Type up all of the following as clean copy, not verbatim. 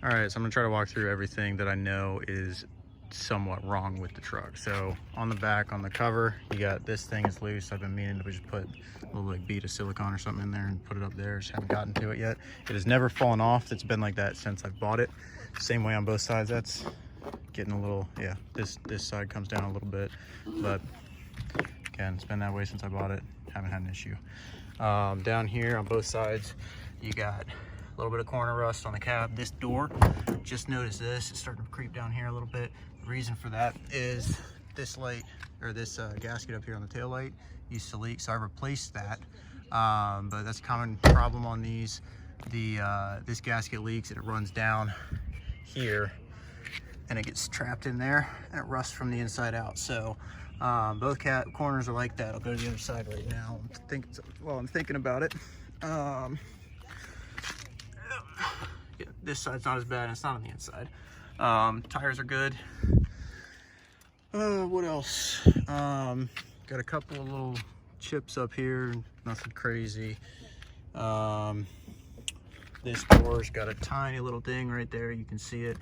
All right, so I'm gonna try to walk through everything that I know is somewhat wrong with the truck. So on the back, on the cover, you got this thing is loose. I've been meaning to just put a little like bead of silicone or something in there and put it up there. Just haven't gotten to it yet. It has never fallen off. It's been like that since I bought it. Same way on both sides. That's getting a little, yeah, this side comes down a little bit, but again, it's been that way since I bought it. Haven't had an issue. Down here on both sides, you got a little bit of corner rust on the cab. This door, just noticed this, it's starting to creep down here a little bit. The reason for that is this light, or this gasket up here on the tail light used to leak, so I replaced that. But that's a common problem on these. This gasket leaks and it runs down here and it gets trapped in there and it rusts from the inside out. So both corners are like that. I'll go to the other side right now. I'm thinking about it. Yeah, this side's not as bad, and it's not on the inside. Tires are good. What else? Got a couple of little chips up here, nothing crazy. This door's got a tiny little ding right there, you can see it.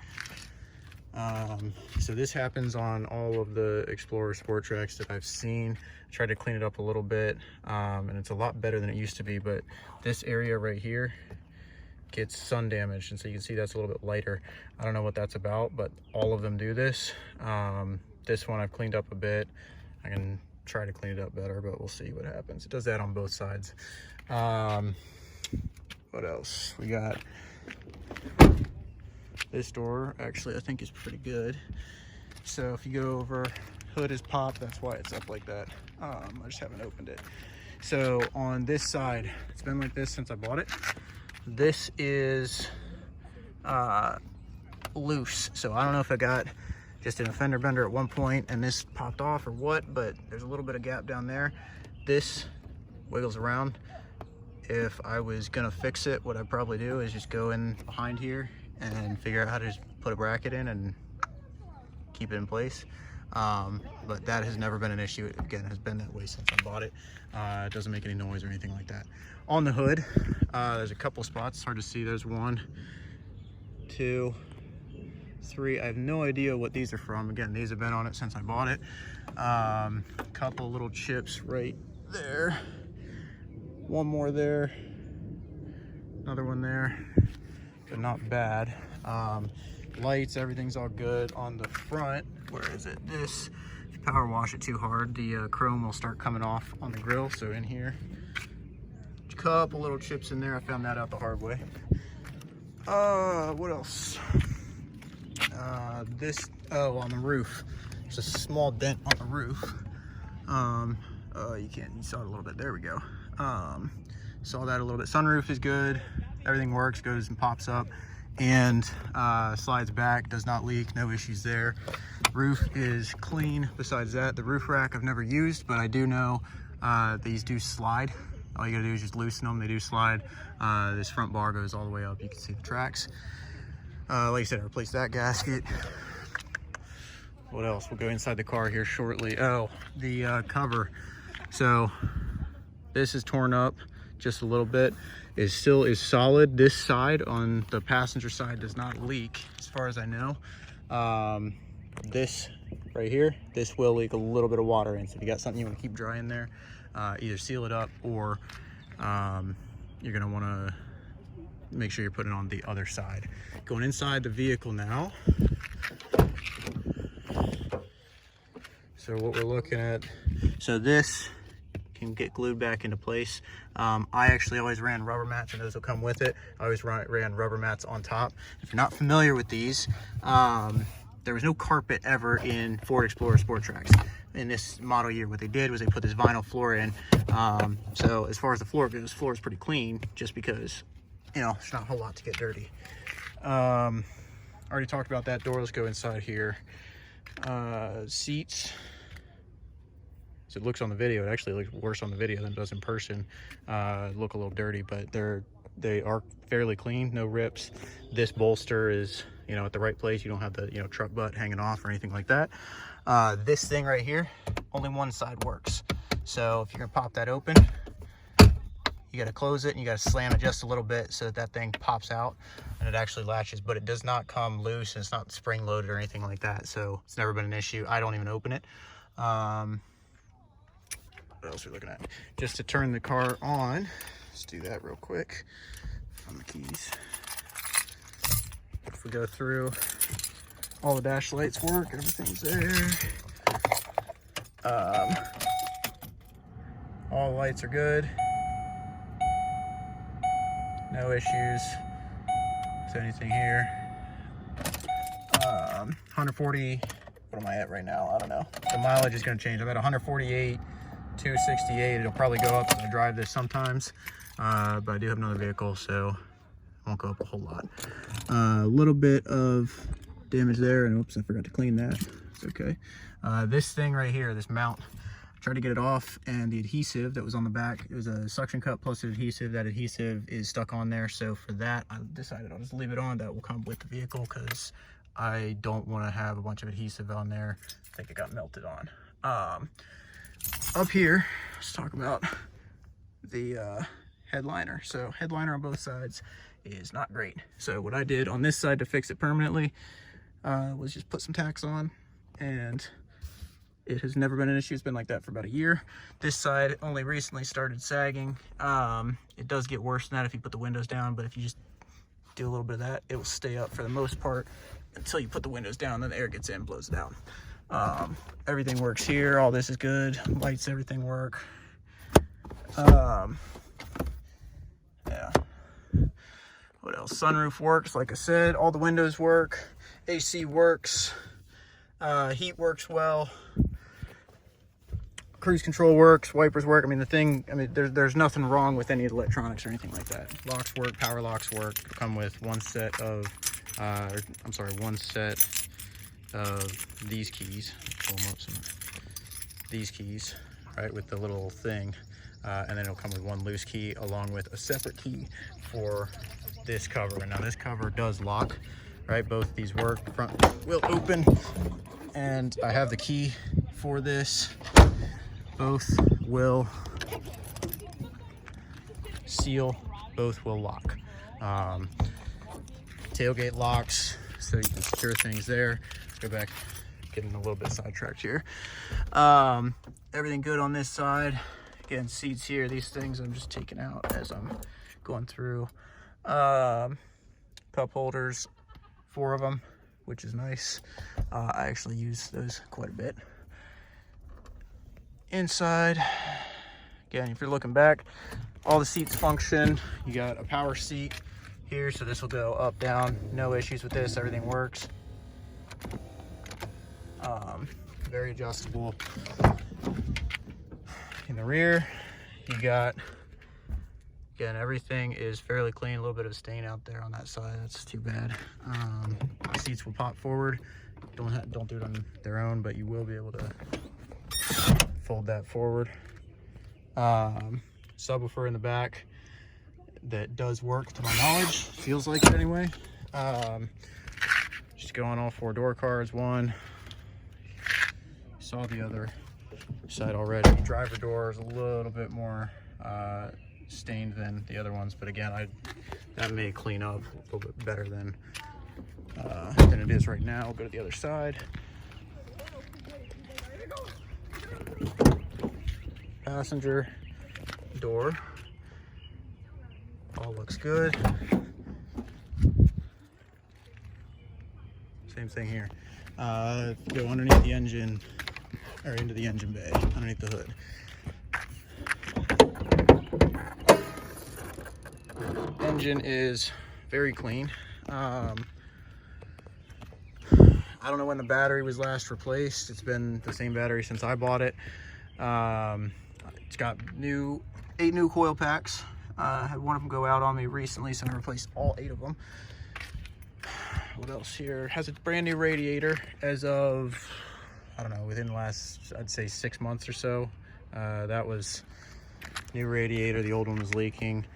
So this happens on all of the Explorer Sport Tracs that I've seen. I tried to clean it up a little bit, and it's a lot better than it used to be, but this area right here gets sun damaged, and so you can see that's a little bit lighter. I don't know what that's about, but all of them do this. This one I've cleaned up a bit. I can try to clean it up better, but we'll see what happens. It does that on both sides. What else? We got this door, actually I think is pretty good. So if you go over, hood is popped, that's why it's up like that. I just haven't opened it. So on this side, it's been like this since I bought it. This is loose, so I don't know if I got just an fender bender at one point and this popped off or what, but there's a little bit of gap down there. This wiggles around. If I was gonna fix it, what I'd probably do is just go in behind here and figure out how to just put a bracket in and keep it in place. But that has never been an issue. It, again, has been that way since I bought it. It doesn't make any noise or anything like that. On the hood, there's a couple spots. It's hard to see. There's 1, 2, 3. I have no idea what these are from. Again, these have been on it since I bought it. Couple little chips right there. One more there. Another one there. But not bad. Lights, everything's all good. On the front, where is it? This, if you power wash it too hard, the chrome will start coming off on the grill. So in here, a couple little chips in there. I found that out the hard way. What else? On the roof, there's a small dent on the roof. You saw it a little bit. There we go. Saw that a little bit. Sunroof is good. Everything works, goes and pops up and slides back, does not leak, no issues there. Roof is clean. Besides that, the roof rack I've never used, but I do know these do slide. All you gotta do is just loosen them, they do slide. This front bar goes all the way up, you can see the tracks. Like I said, I replaced that gasket. What else? We'll go inside the car here shortly. Oh, the cover. So this is torn up just a little bit. It still is solid. This side on the passenger side does not leak as far as I know. This right here, this will leak a little bit of water in. So if you got something you want to keep dry in there, either seal it up or you're gonna want to make sure you're putting it on the other side. Going inside the vehicle now. So what we're looking at, so this can get glued back into place. I actually always ran rubber mats, and those will come with it. I always ran rubber mats on top. If you're not familiar with these, there was no carpet ever in Ford Explorer Sport Tracs. In this model year, what they did was they put this vinyl floor in. So as far as the floor goes, the floor is pretty clean, just because, you know, there's not a whole lot to get dirty. Already talked about that door. Let's go inside here. Seats. So it looks on the video, it actually looks worse on the video than it does in person. Look a little dirty, but they are fairly clean, no rips. This bolster is, you know, at the right place. You don't have the, you know, truck butt hanging off or anything like that. This thing right here, only one side works. So if you're gonna pop that open, you got to close it and you got to slam it just a little bit so that that thing pops out and it actually latches, but it does not come loose and it's not spring loaded or anything like that. So it's never been an issue. I don't even open it. What else are we looking at? Just to turn the car on, let's do that real quick. On the keys. If we go through, all the dash lights work, everything's there. All the lights are good. No issues with anything here. 140, what am I at right now? I don't know. The mileage is gonna change. I'm at 148, 268. It'll probably go up as I drive this sometimes. But I do have another vehicle, so it won't go up a whole lot. A little bit of damage there, and oops, I forgot to clean that. It's okay. This thing right here, this mount, I tried to get it off, and the adhesive that was on the back, it was a suction cup plus an adhesive. That adhesive is stuck on there, so for that, I decided I'll just leave it on. That will come with the vehicle because I don't want to have a bunch of adhesive on there. I think it got melted on. Up here, let's talk about the headliner. So headliner on both sides is not great. So what I did on this side to fix it permanently was just put some tacks on, and it has never been an issue. It's been like that for about a year. This side only recently started sagging. It does get worse than that if you put the windows down, but if you just do a little bit of that, it will stay up for the most part until you put the windows down, then the air gets in, blows it out. Everything works here. All this is good. Lights, everything work. Yeah. What else? Sunroof works, like I said. All the windows work. AC works. Heat works well. Cruise control works. Wipers work. I mean, there's nothing wrong with any of the electronics or anything like that. Locks work. Power locks work. It'll come with one set of, one set of these keys. Pull them up some. These keys, right, with the little thing. And then it'll come with one loose key along with a separate key for this cover. And now this cover does lock, right? Both of these work. The front will open, and I have the key for this. Both will seal, both will lock. Tailgate locks, so you can secure things there. Let's go back, getting a little bit sidetracked here. Everything good on this side. Again, seats here, these things I'm just taking out as I'm going through. Cup holders, 4 of them, which is nice. I actually use those quite a bit. Inside, again, if you're looking back, all the seats function. You got a power seat here, so this will go up, down. No issues with this, everything works. Very adjustable. In the rear, you got, again, everything is fairly clean. A little bit of a stain out there on that side. That's too bad. Seats will pop forward. Don't do it on their own, but you will be able to fold that forward. Subwoofer in the back that does work to my knowledge. Feels like it anyway. Just go on all 4 door cards. One, saw the other side already. Driver door is a little bit more stained than the other ones, but again, that may clean up a little bit better than it is right now. I'll go to the other side. Passenger door, all looks good. Same thing here. Go underneath the engine, or into the engine bay, underneath the hood. Engine is very clean. I don't know when the battery was last replaced. It's been the same battery since I bought it. It's got 8 new coil packs. I had one of them go out on me recently, so I replaced all 8 of them. What else here? It has a brand new radiator as of, I don't know, within the last, I'd say 6 months or so. That was new radiator. The old one was leaking.